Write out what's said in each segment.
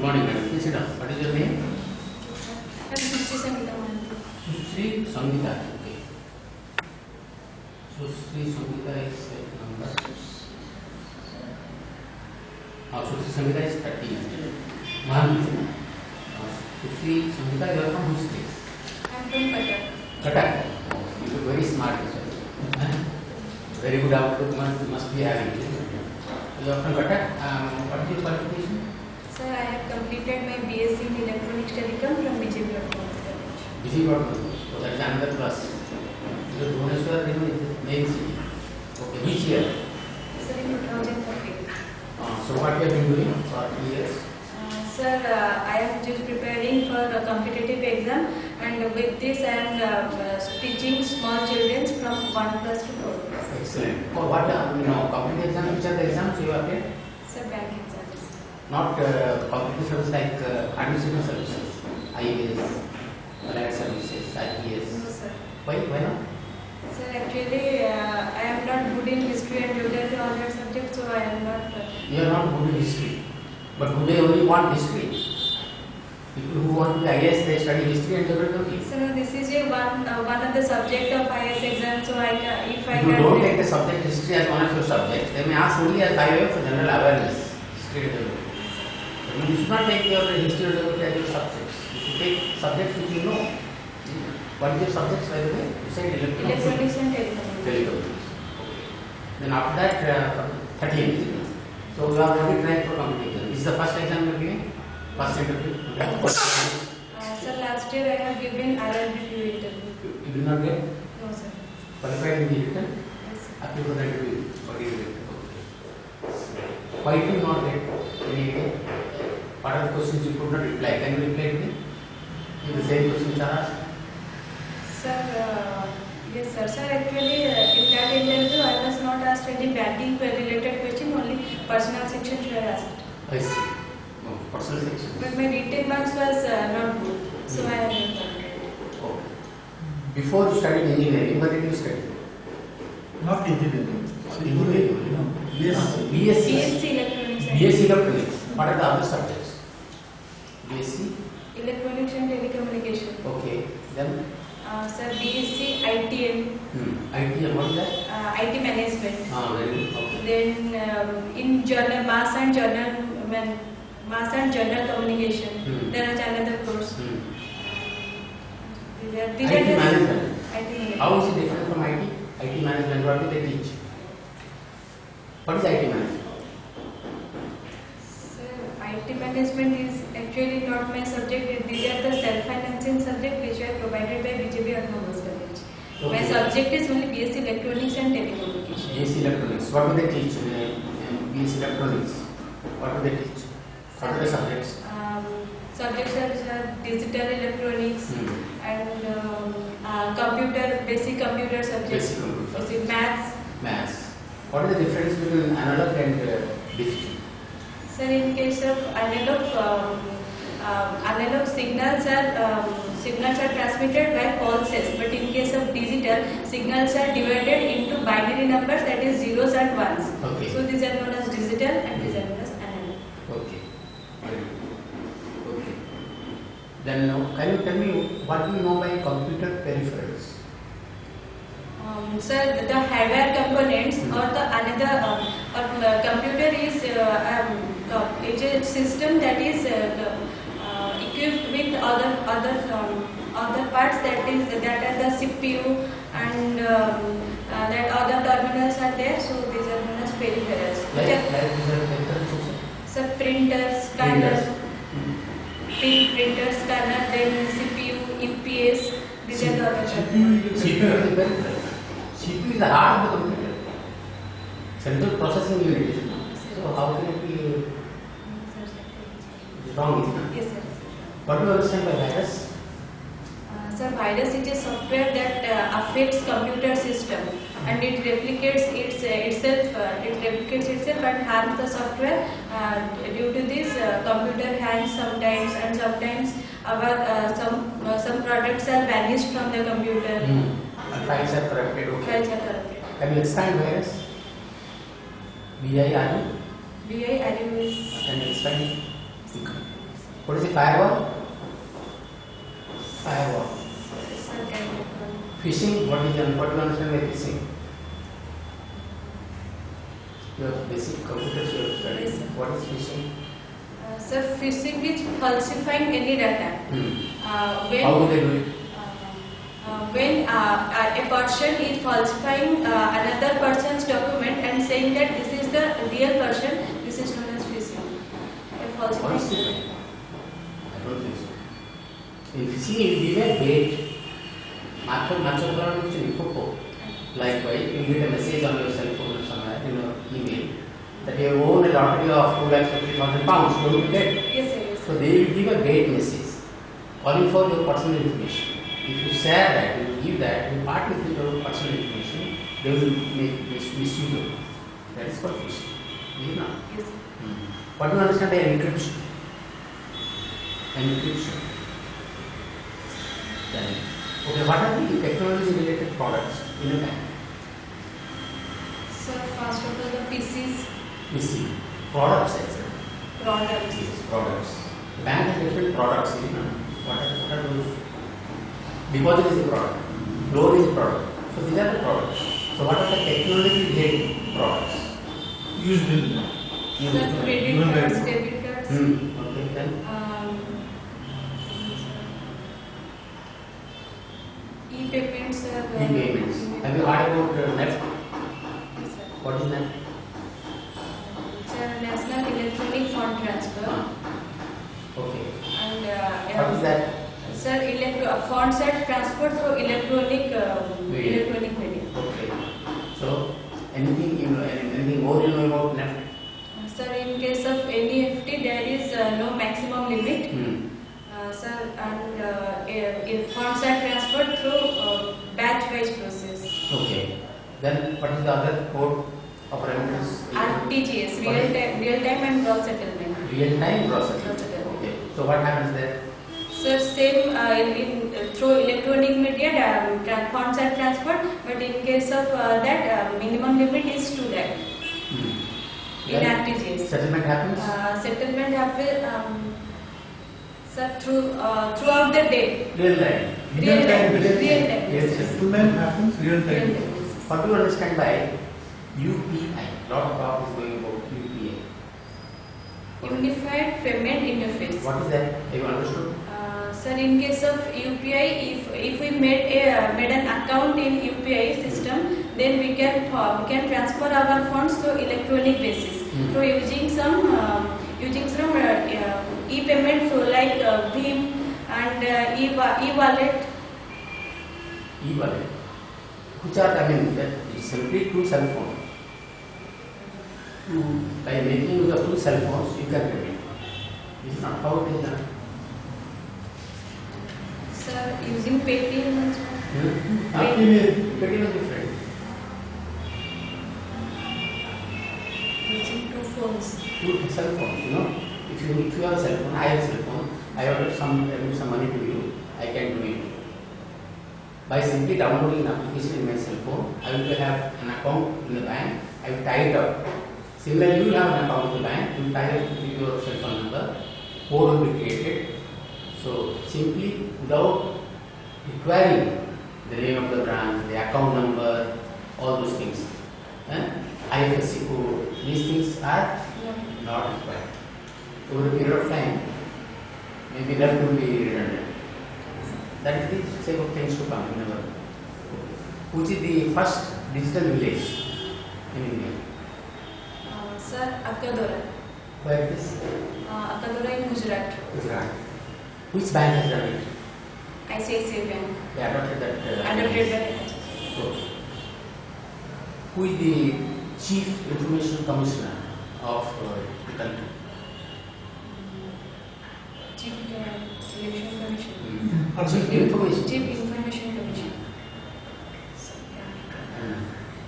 morning, madam. Please sit down. What is your name? I'm Sushree Sangita Mohanty. Sushree Sangita. Okay. Sushree Sangita is number. Sushree Sangita is 30. Mohanty. Sushree Sangita, you are from which place? I'm from Cuttack. Cuttack. You look very smart. Very good outlook must be having. You are from Cuttack. What is your qualification? Sir, I have completed my BSc in Electronics Telecom from BJP College. So that is another plus. Because Bhubaneswar is the main city. Okay, which year? Sir, in 2013. So what you have been doing for 2 years? Sir, I am just preparing for a competitive exam, and with this I am teaching small children from 1 class to 4 class. Excellent. For what competitive exam? Which are the exams you have applied? Sir, bank exams. Not competitive service like administrative services, IAS, allied services, IPS. No, sir. Why not? Sir, actually, I am not good in history and geography, all that subjects, so I am not. You are not good in history. But do they only want history? People who want to be IAS, they study history and geography. So no, this is one of the subject of IS exam. So if I you don't take the subject history as one of your subjects, they may ask only as by way of general awareness. History and geography. You should not take your history and geography as your subjects. You should take subjects which you know. What is your subjects, by the way? You said electronics and telecommunications. Then after that, 13. So you are already trying for competition. This is the first exam you are giving? First interview? Sir, last year I have given RRB interview. You did not get? No, sir. Qualified in the written? Yes, sir. Appeal for the interview? What is it? Okay. Why did you not get any? What are the questions you could not reply? Can you reply to me? If the same questions are asked? Sir, yes, sir. Sir, actually, in that interview, I was not asked any banking related question, only personal sections were asked. I see. No, personal section. But my written marks was not good, so I have not done. Okay. Before you studied engineering, what did you study? Not engineering. Engineering. BSc. BSc Electronics. BSc Electronics. What are the other subjects? BSc? Electronics and Telecommunication. Okay. Then? Sir, BSc ITM. ITM, what is that? IT Management. Very good. Okay. Then in journal mass and journal communication. There is another course. IT management. IT management. How is it different from IT? IT management, what do they teach? What is IT management? Sir, IT management is actually not my subject. These are the self-financing subject which are provided by BJP Autonomous College. Okay. My subject is only BSc Electronics and Telecommunication. BSc Electronics. What do they teach in BSc Electronics? What do they teach? What are the subjects? Subjects are digital electronics and computer, basic computer subjects. Basic computer subjects. Basic maths. Maths. What is the difference between analog and digital? Sir, in case of analog signals are transmitted by pulses, but in case of digital, signals are divided into binary numbers, that is zeros and ones. Okay. So these are known as digital and these are known as analog. Okay. Very good. Okay. Then now, can you tell me what do you know by computer peripherals? Sir, the hardware components or the another computer is a system that is equipped with other parts that are the CPU and that other terminals are there. So these are known as peripherals. Like these are peripherals? Sir, printer, scanner, printer, scanner, then CPU, UPS. These are the other terminals. CPU is a peripheral. CPU is the heart of the computer. Central processing unit. So how can it be wrong? Yes, sir. What do you understand by virus? Sir, virus is a software that affects computer system and it replicates itself and harms the software. Due to this, computer hangs sometimes, and sometimes some products are vanished from the computer. And files are corrupted. Okay. Files are corrupted. Can you explain virus? BIRU? BIRU is. Can you explain? What is a firewall? Firewall. Sir, can you confirm? Phishing. What do you understand by phishing? Your basic computers you have studied. Yes, sir. What is phishing? Sir, phishing is falsifying any data. When, How do they do it? when a person is falsifying another person's document and saying that this is the real person, this is known as phishing. Falsifying? I don't think so. In phishing, you give a bait. Likewise, you get a message on your cell phone or somewhere in your email that you own a lottery of 2,50,000 pounds. Don't you get? Yes, sir. Yes, So they will give a bait message calling for your personal information. If you share that, you give that, you part with your personal information, they will make misuse of it. That is called phishing. Is it not? Yes, sir. What do you understand by encryption? Encryption. Then, okay, what are the technology related products in a bank? Sir, first of all, the PCs, PC. Products, actually. products. Yes, products. The bank has different products. You know. What are those? Deposit is a product. Loan is a product. So these are the products. So what are the technology related products? Used in Sir, credit cards, debit cards. Okay, then. E-payments, sir. E-payments. Have you heard about NEFT? Yes, sir. What is NEFT? Sir, National Electronic Fund Transfer. Okay. And What is that? Sir, funds are transferred through electronic Media. media. Okay. So anything you know, anything more you know about NEFT? Sir, in case of NEFT, there is no maximum limit. Sir, and if funds are transferred through batch-wise process. Okay. Then what is the other code of parameters? RTGS, real-time and gross settlement. Real-time gross settlement. Gross settlement. Okay. So what happens there? Sir, same through electronic media, funds are transferred, but in case of that, minimum limit is 2 lakh. In Then RTGS. settlement happens? Settlement happens, sir, throughout the day. Real time. Real time. Real Real time. Yes, sir. settlement happens real Real time. time. What do you understand by UPI? Lot of talk is going about UPI. Unified Payment Interface. What is that? Have you understood? Sir, in case of UPI, if we made an account in UPI system, then we can transfer our funds to electronic basis. So using some e-payment flow like Bhim and e-wallet. E-wallet. Which are, I mean, that is simply two cell phones. By making use of two cell phones, you can pay. This is not how it is done. Sir, using Paytm also. Paytm is different. Using two phones. Two cell phones, you know. If you have a cell phone, I have a cell phone, I order some money to you, I can do it. By simply downloading an application in my cell phone, I will have an account in the bank, I will tie it up. Similarly, you will have an account in the bank, you will tie it with your cell phone number, code will be created. So, simply without requiring the name of the branch, the account number, all those things. IFSC code, these things are not required. Over a period of time, maybe that will be redundant. That is the sake of things to come in our. Which is the first digital village in India? Sir, Akadora. Where it is? Akadora in Gujarat. Gujarat. Which bank has done it? ICICI Bank. They adopted that. Adopted by Okay. Who is the Chief Information Commissioner of the country? Chief Election Commission. Chief Information. Chief Information Commission.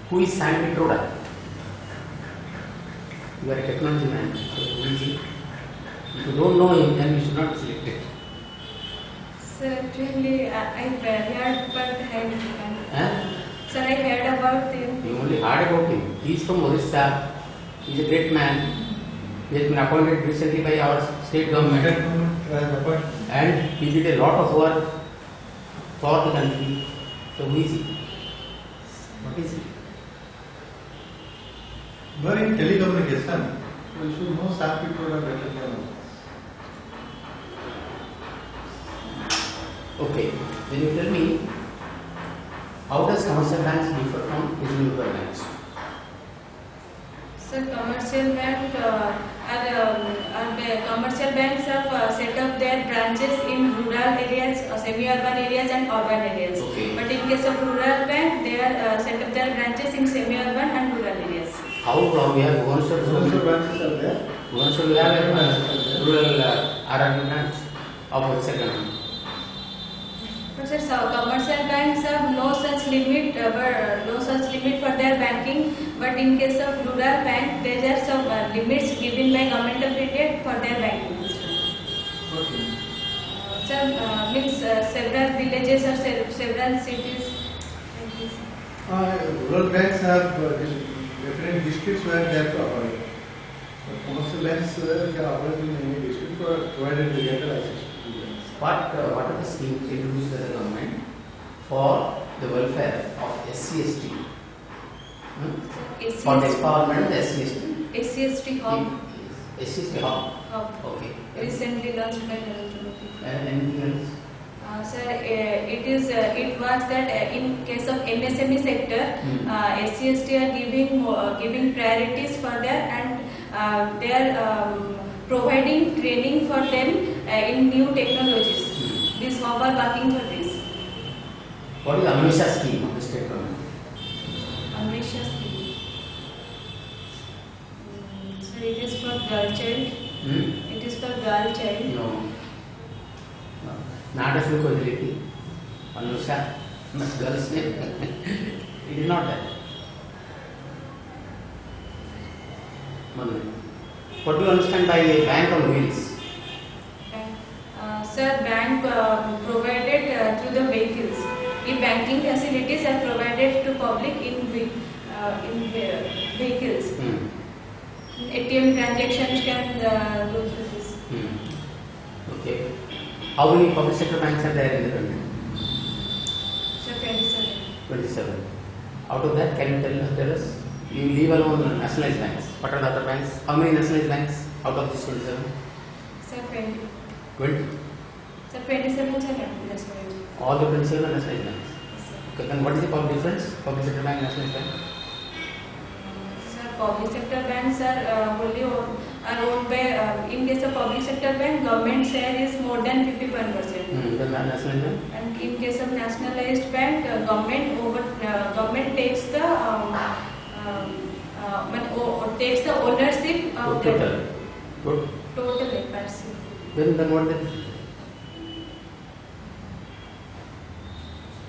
Who is Sam Pitroda? You are a technology man. So who is he? If you don't know him, then you should not select it. Certainly, I heard about him. Sir, I heard about him. You only heard about him. He is from Orissa. He is a great man. He has been appointed recently by our state government. and he did a lot of work for the country. So who is he? What is he? You are in telecommunication. You should know some people are better than others. Okay, then you tell me, how does commercial banks differ from individual banks? So commercial banks have set up their branches in rural areas, semi-urban areas and urban areas. Okay. But in case of rural bank, they are set up their branches in semi-urban and rural areas. How we have one shot Branches are there. one shot we have a rural RRB branch of second. But sir, so commercial banks have no such limit, for their banking. But in case of rural bank, there are some limits given by Government of India for their banking system. Okay. Means several villages or several cities. Like this. Rural banks have different districts where they have to operate. But commercial banks can operate in any district provided they get a license to do that. What are the schemes introduced by the government for the welfare of SC/ST? For the empowerment of the SC/ST? SC/ST hub. SC/ST hub. Okay. Recently launched by Narendra Modi. And anything else? Sir, it was that in case of MSME sector, SC/ST are giving priorities for that, and they are providing training for them in new technologies. This hub are working for this. What is the Amisha scheme of the state government? Amrisha scheme. So it is for girl child. It is for girl child. No. Not a few quality. Anusha, girl's name. It is not that. What do you understand by a bank on wheels? Sir, bank provided through the vehicles. If banking facilities are provided to public in vehicles, ATM transactions can go through this. Okay. How many public sector banks are there in the country? Sir, 27. 27. Out of that, can you tell us? You leave alone nationalized banks. What are the other banks? How many nationalized banks out of these 27? Sir, 20. 20. Sir, 27 sir, nationalized. All the 27 are nationalized banks. Yes, sir. Okay, then what is the difference? Public sector bank, nationalized bank? Sir, public sector banks are owned by, in case of public sector bank, government share is more than 51%. The nationalized bank? And in case of nationalized bank, government takes the ownership of Total. total FRC. Then what then?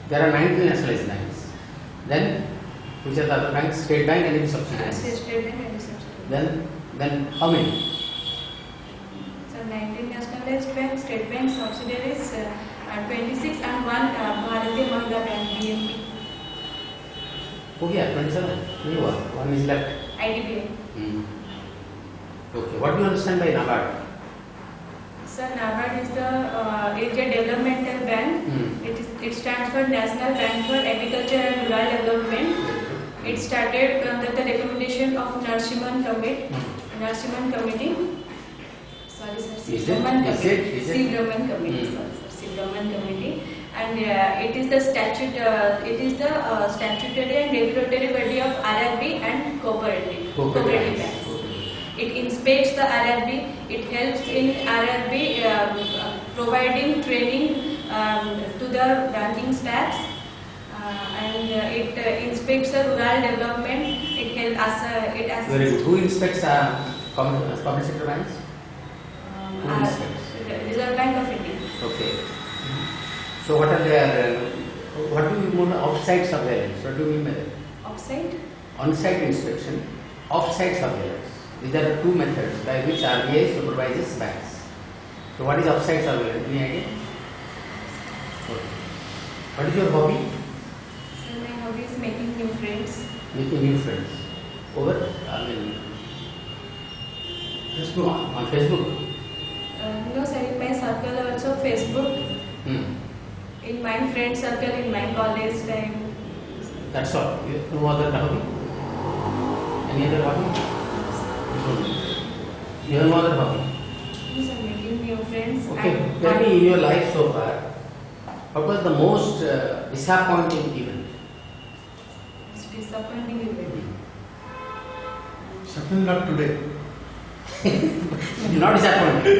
There are 19 nationalized banks. Then, which are the other banks? State Bank and its subsidiaries. State bank and subsidiaries. Then how many? So 19 nationalized banks, state bank, subsidiaries, 26 and one Bharatiya Mahindra Bank, BMP. Oh yeah, 27. New one. One is left. IDBI. Okay. What do you understand by NABARD? Sir, NABARD is a developmental bank. It stands for National Bank for Agriculture and Rural Development. It started under the recommendation of Narsiman Committee. Sorry, sir. Sigdaman Committee. Sorry, sir. Sigdaman Committee. And it is the statutory and regulatory body of RRB and cooperative banks. It inspects the RRB. It helps in RRB providing training to the banking staffs, and it inspects the rural development. It helps us. Very good. Who inspects public sector banks? Who inspects? Reserve Bank of India. Okay. So what are their? What do you mean by off-site surveillance? What do you mean by that? Offsite? On-site inspection, off-site surveillance. These are two methods by which RBI supervises banks. So what is off-site surveillance? Any idea? Okay. What is your hobby? So my hobby is making new friends. Making new friends. Over? Facebook. On Facebook? No, sir, in my circle also Facebook, in my friend circle, in my college time. That's all. No other hobby? Any other hobby? You have no other hobby? Yes, I'm making new friends. Okay, and tell me in your life so far, what was the most disappointing event? Disappointing event. Certainly not today. You're not disappointed.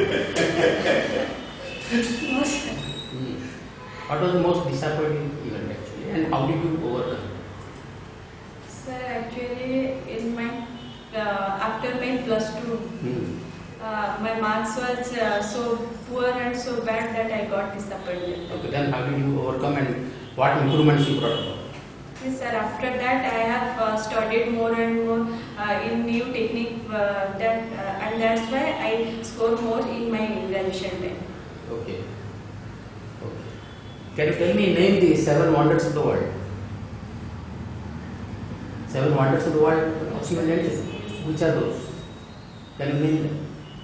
No, sir. What was the most disappointing event actually, and how did you overcome? Sir, actually, in my after my +2, my marks was so poor and so bad that I got disappointed. Okay, then how did you overcome and what improvements you brought about? Yes, sir. After that, I have studied more and more in new technique, and that's why I score more in my graduation time. Okay. Okay. Can you tell me, name the 7 wonders of the world? 7 wonders of the world of civilization. Which are those? Can you name them?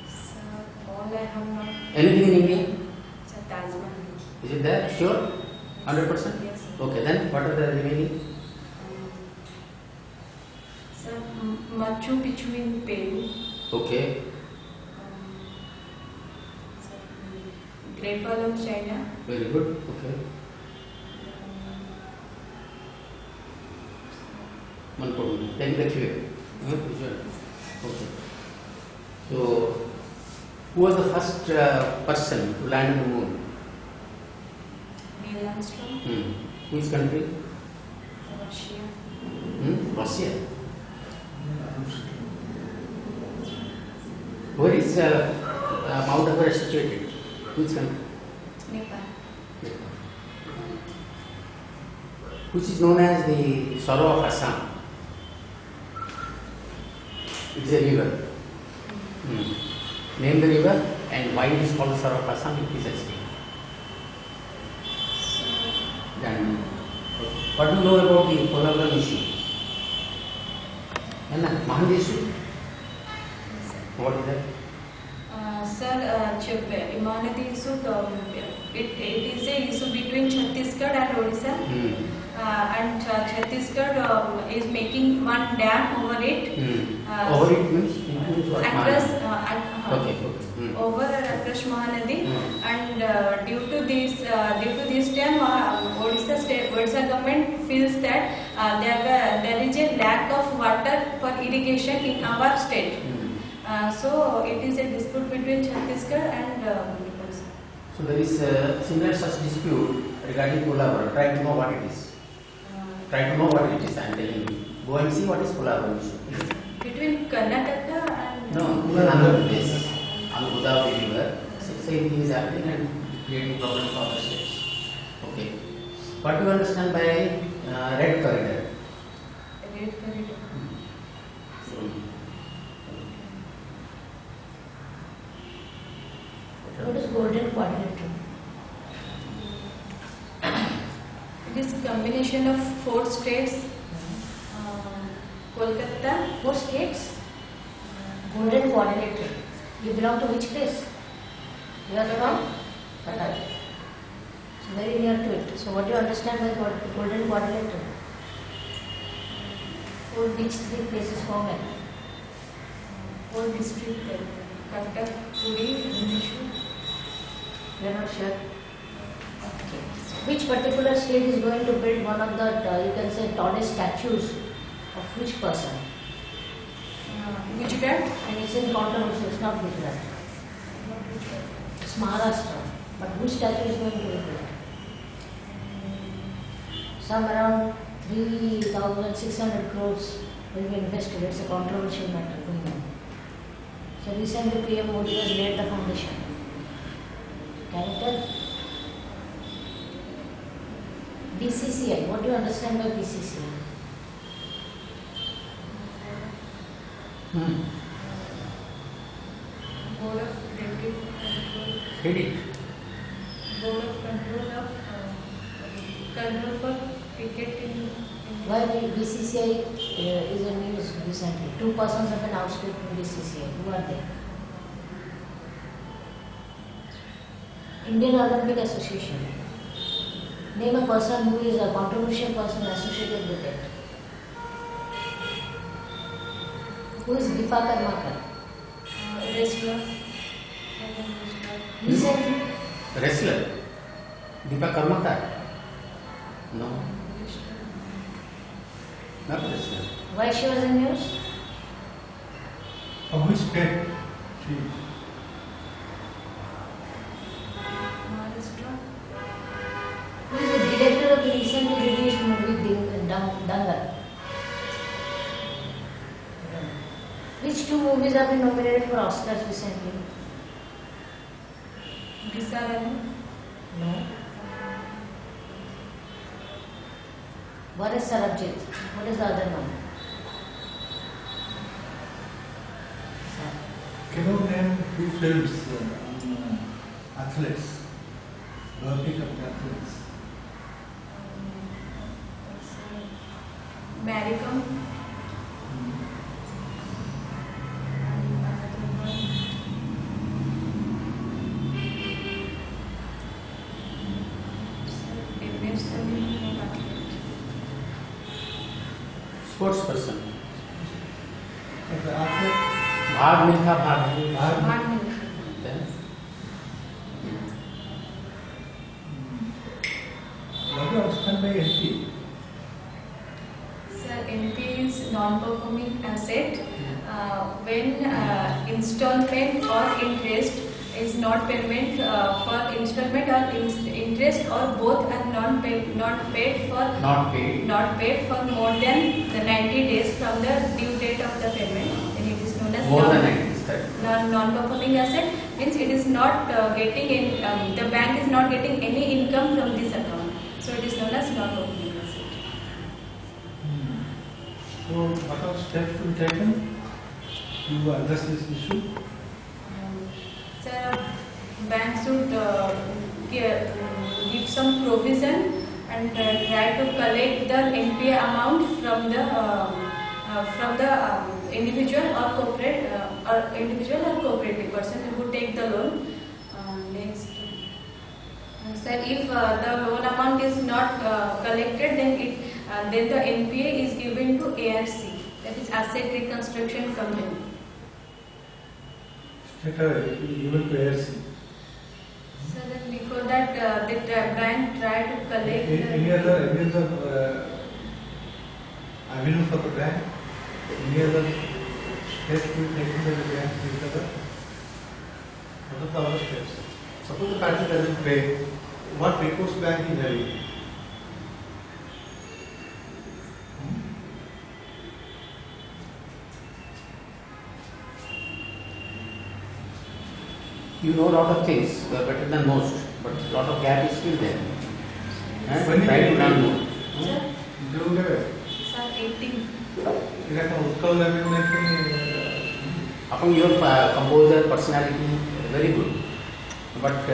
Sir, all I have not. Anything in India? Sir, Taj Mahal. Is it there? Sure? 100%? Yes, sir. Okay, then what are the remaining? Sir, Machu Picchu in Peru. Okay. Sir, Great Wall of China. Very good. Okay. Manipur. Take the cue. Okay. So, who was the first person to land on the moon? Neil Armstrong. Which country? Russia. Russia. Where is Mount Everest situated? Which country? Nepal. Which is known as the Sorrow of Assam. It is a river. Name the river and why it is called Sorrow of Assam. Please explain. Then, what do you know about the Polar issue? Mohanty issue? What is that? Sir, Mohanty issue, it is a issue between Chhattisgarh and Odisha. And Chhattisgarh is making one dam over it. Over it means what? Across, over Okay. across Mahanadi, and due to this dam, Odisha government feels that there is a lack of water for irrigation in our state. So it is a dispute between Chhattisgarh and Odisha. So there is a similar such dispute regarding Polar. Try to know what it is. Try to know what it is. I am telling you. Go and see what is Polar issue. Between Karnataka and No, Andhra Pradesh, on the Godavari river, same thing is happening and creating problems for other states. Okay. What do you understand by red corridor? Red Corridor. What is golden quadrilateral? It is combination of 4 states. Kolkata. 4 states? Golden quadrilateral. You belong to which place? You are from Qatar. So very near to it. So what do you understand by golden quadrilateral? Which 3 places form it? 4 districts. Cuttack, Puri, Bhubaneswar. You are not sure? Okay. Which particular state is going to build one of the, you can say, tallest statues of which person? Gujarat. And it's in controversy, it's not Gujarat. It's Maharashtra. But which statue is going to be built? Some around 3,600 crores will be invested. It's a controversial matter going on. So recently PM Modi has laid the foundation. Can you tell? BCCI. What do you understand by BCCI? Board of Credit Control. Credit. Board of Control for Cricket in Why BCCI is in news recently? 2 persons have been ousted from BCCI. Who are they? Indian Olympic Association. Name a person who is a controversial person associated with it. Who is Dipa Karmakar? Wrestler. Recent. Wrestler. Deepa Karmakar? No. Not wrestler. Why she was in news? From which state? She Maharashtra. Who is the director of the recently released movie Dangal? Which two movies have been nominated for Oscars recently? Disarani. No. One is Sarabjit. What is the other one? can you name two films on athletes? Olympic athletes. Maricom. Sports person. The athlete. भाग मिल्खा भाग. Bhag. Then What do you understand by NP? Sir, NP is non-performing asset. When installment or interest is not payment for installment or interest or both are not paid for more than the 90 days from the due date of the payment, then it is known as more than 90 is correct. non-performing asset. Means it is not getting in, the bank is not getting any income from this account, so it is known as non-performing asset. So, what are steps to be taken to address this issue? Sir, bank should give some provision and try to collect the NPA amount from the individual or cooperative person who take the loan. Next, sir, if the loan amount is not collected, then the NPA is given to ARC, that is Asset Reconstruction Company. Given to ARC. So then before that, the bank try to collect. Any other avenue for the bank? Any other steps to be taken by the bank to recover? What are the other steps? Suppose the party doesn't pay, what recourse bank is having? You know a lot of things, you are better than most, but a lot of gap is still there. When you Try to get learn it? more. Sir, June level. sir, 18. Utcal level Upon your composer personality, very good. But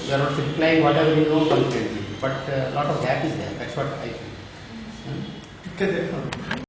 you are not replying whatever you know confidently. But a lot of gap is there. That's what I feel. like